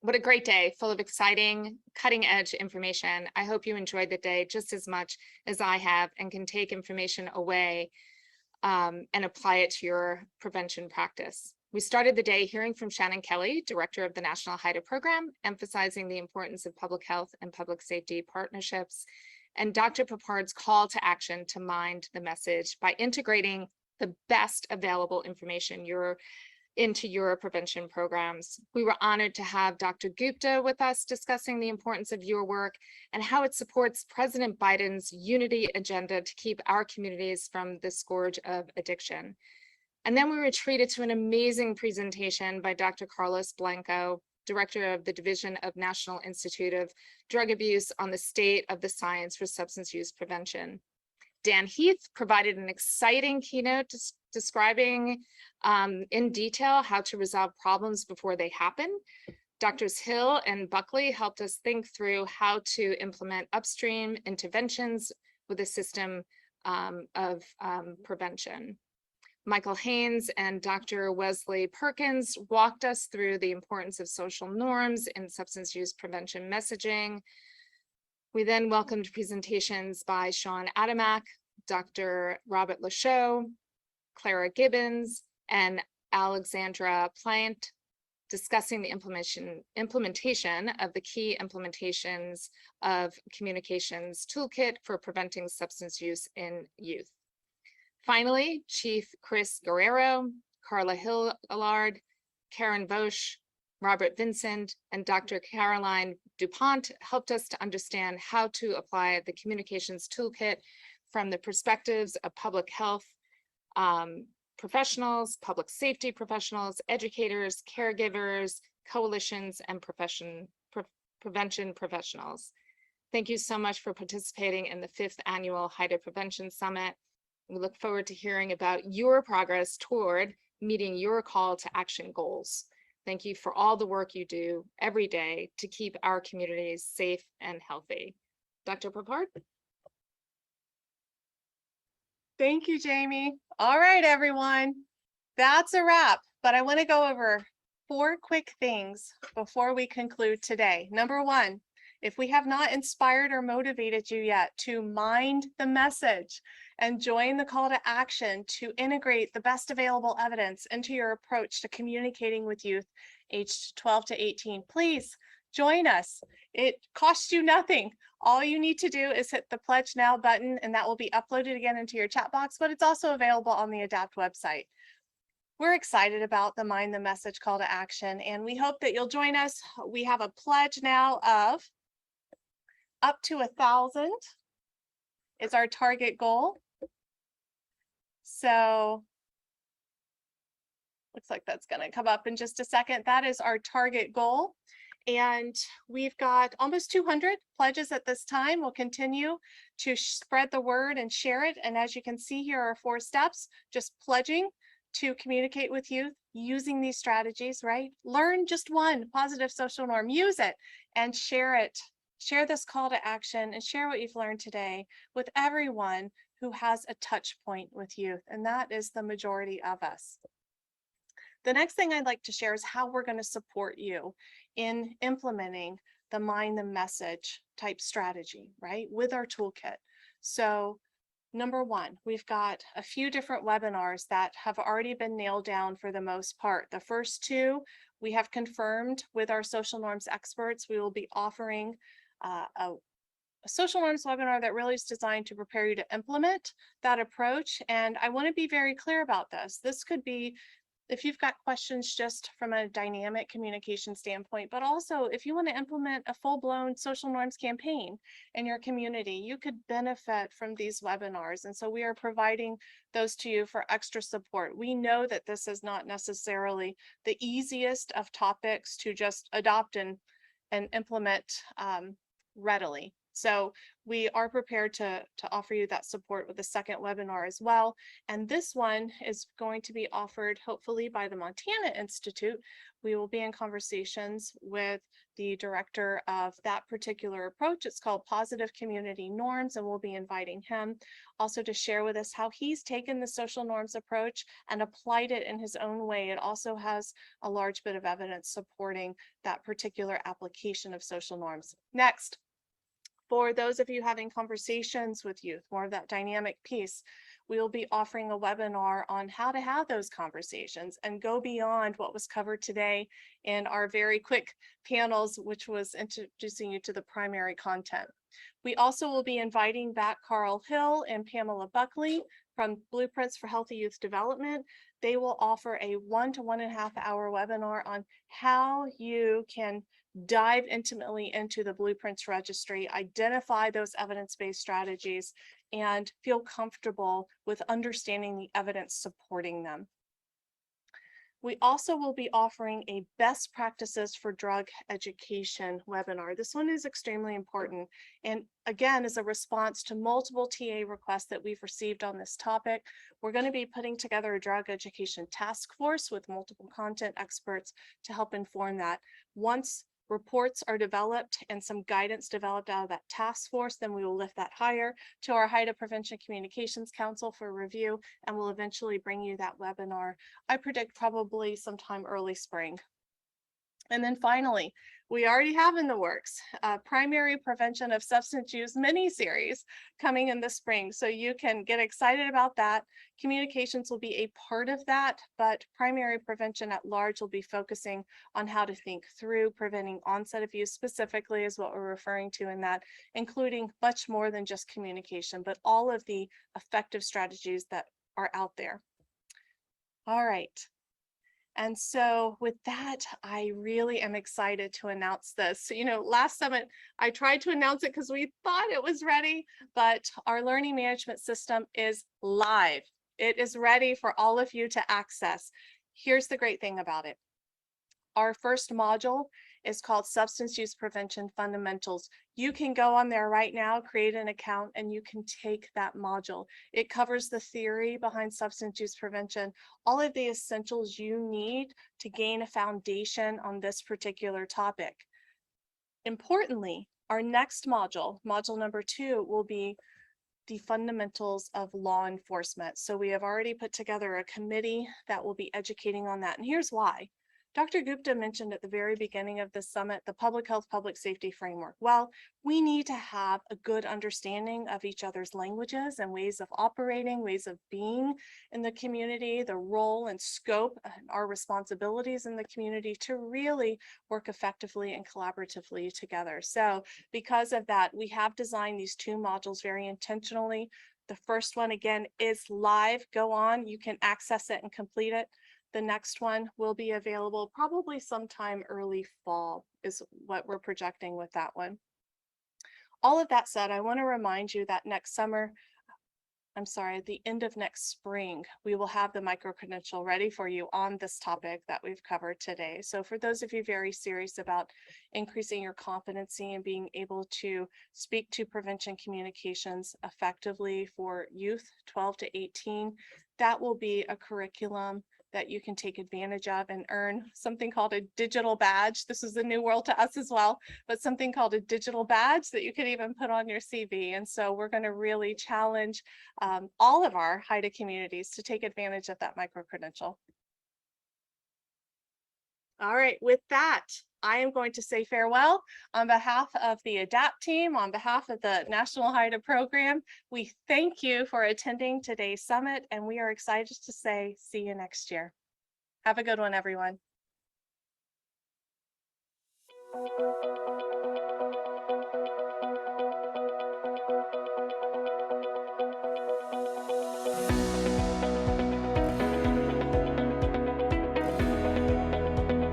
What a great day, full of exciting, cutting edge information. I hope you enjoyed the day just as much as I have and can take information away and apply it to your prevention practice. We started the day hearing from Shannon Kelly, Director of the National HIDA Program, emphasizing the importance of public health and public safety partnerships, and Dr. Papard's call to action to mind the message by integrating the best available information into your prevention programs. We were honored to have Dr. Gupta with us discussing the importance of your work and how it supports President Biden's unity agenda to keep our communities from the scourge of addiction. And then we were treated to an amazing presentation by Dr. Carlos Blanco, Director of the Division of National Institute of Drug Abuse, on the state of the science for substance use prevention. Dan Heath provided an exciting keynote describing in detail how to resolve problems before they happen. Doctors Hill and Buckley helped us think through how to implement upstream interventions with a system of prevention. Michael Haynes and Dr. Wesley Perkins walked us through the importance of social norms in substance use prevention messaging. We then welcomed presentations by Sean Adamak, Dr. Robert Lachaud, Clara Gibbons, and Alexandra Plant, discussing the implementation of the key implementations of communications toolkit for preventing substance use in youth. Finally, Chief Chris Guerrero, Carla Hillard, Karen Bosch, Robert Vincent, and Dr. Caroline DuPont helped us to understand how to apply the communications toolkit from the perspectives of public health professionals, public safety professionals, educators, caregivers, coalitions, and prevention professionals. Thank you so much for participating in the 5th Annual HIDA Prevention Summit. We look forward to hearing about your progress toward meeting your call to action goals. Thank you for all the work you do every day to keep our communities safe and healthy. Dr. Papard? Thank you, Jamie. All right, everyone. That's a wrap, but I want to go over 4 quick things before we conclude today. Number 1, if we have not inspired or motivated you yet to mind the message and join the call to action to integrate the best available evidence into your approach to communicating with youth aged 12 to 18, please join us. It costs you nothing. All you need to do is hit the Pledge Now button, and that will be uploaded again into your chat box, but it's also available on the ADAPT website. We're excited about the Mind the Message call to action, and we hope that you'll join us. We have a pledge now of up to 1,000 is our target goal. So looks like that's going to come up in just a second. That is our target goal. And we've got almost 200 pledges at this time. We'll continue to spread the word and share it. And as you can see, here are 4 steps, just pledging to communicate with youth using these strategies, right? Learn just one positive social norm, use it and share it. Share this call to action and share what you've learned today with everyone who has a touch point with youth. And that is the majority of us. The next thing I'd like to share is how we're going to support you in implementing the Mind the Message type strategy, right, with our toolkit. So number 1, we've got a few different webinars that have already been nailed down for the most part. The first 2, we have confirmed with our social norms experts. We will be offering a social norms webinar that really is designed to prepare you to implement that approach. And I want to be very clear about this. This could be if you've got questions just from a dynamic communication standpoint, but also if you want to implement a full-blown social norms campaign in your community, you could benefit from these webinars. And so we are providing those to you for extra support. We know that this is not necessarily the easiest of topics to just adopt and implement readily. So we are prepared to offer you that support with the second webinar as well. And this one is going to be offered hopefully by the Montana Institute. We will be in conversations with the director of that particular approach. It's called Positive Community Norms, and we'll be inviting him also to share with us how he's taken the social norms approach and applied it in his own way. It also has a large bit of evidence supporting that particular application of social norms. Next, for those of you having conversations with youth, more of that dynamic piece, we will be offering a webinar on how to have those conversations and go beyond what was covered today in our very quick panels, which was introducing you to the primary content. We also will be inviting back Carl Hill and Pamela Buckley from Blueprints for Healthy Youth Development. They will offer a 1 to 1.5 hour webinar on how you can dive intimately into the Blueprints registry, identify those evidence-based strategies, and feel comfortable with understanding the evidence supporting them. We also will be offering a best practices for drug education webinar. This one is extremely important. And again, as a response to multiple TA requests that we've received on this topic, we're going to be putting together a drug education task force with multiple content experts to help inform that. Once reports are developed and some guidance developed out of that task force, then we will lift that higher to our HIDA Prevention Communications Council for review, and we'll eventually bring you that webinar. I predict probably sometime early spring. And then finally, we already have in the works primary prevention of substance use mini series coming in the spring. So you can get excited about that. Communications will be a part of that, but primary prevention at large will be focusing on how to think through preventing onset of use specifically is what we're referring to in that, including much more than just communication, but all of the effective strategies that are out there. All right. And so with that, I really am excited to announce this. You know, last summit, I tried to announce it because we thought it was ready, but our learning management system is live. It is ready for all of you to access. Here's the great thing about it. Our first module is called Substance Use Prevention Fundamentals. You can go on there right now, create an account, and you can take that module. It covers the theory behind substance use prevention, all of the essentials you need to gain a foundation on this particular topic. Importantly, our next module, module number 2, will be the fundamentals of law enforcement. So we have already put together a committee that will be educating on that. And here's why. Dr. Gupta mentioned at the very beginning of the summit, the public health, public safety framework. Well, we need to have a good understanding of each other's languages and ways of operating, ways of being in the community, the role and scope and our responsibilities in the community to really work effectively and collaboratively together. So because of that, we have designed these 2 modules very intentionally. The first one, again, is live. Go on, you can access it and complete it. The next one will be available probably sometime early fall is what we're projecting with that one. All of that said, I want to remind you that next summer, at the end of next spring, we will have the micro-credential ready for you on this topic that we've covered today. So for those of you very serious about increasing your competency and being able to speak to prevention communications effectively for youth 12 to 18, that will be a curriculum that you can take advantage of and earn something called a digital badge. This is a new world to us as well, but something called a digital badge that you can even put on your CV. And so we're going to really challenge all of our HIDA communities to take advantage of that micro-credential. All right, with that, I am going to say farewell on behalf of the ADAPT team, on behalf of the National HIDA program. We thank you for attending today's summit, and we are excited to say see you next year. Have a good one, everyone.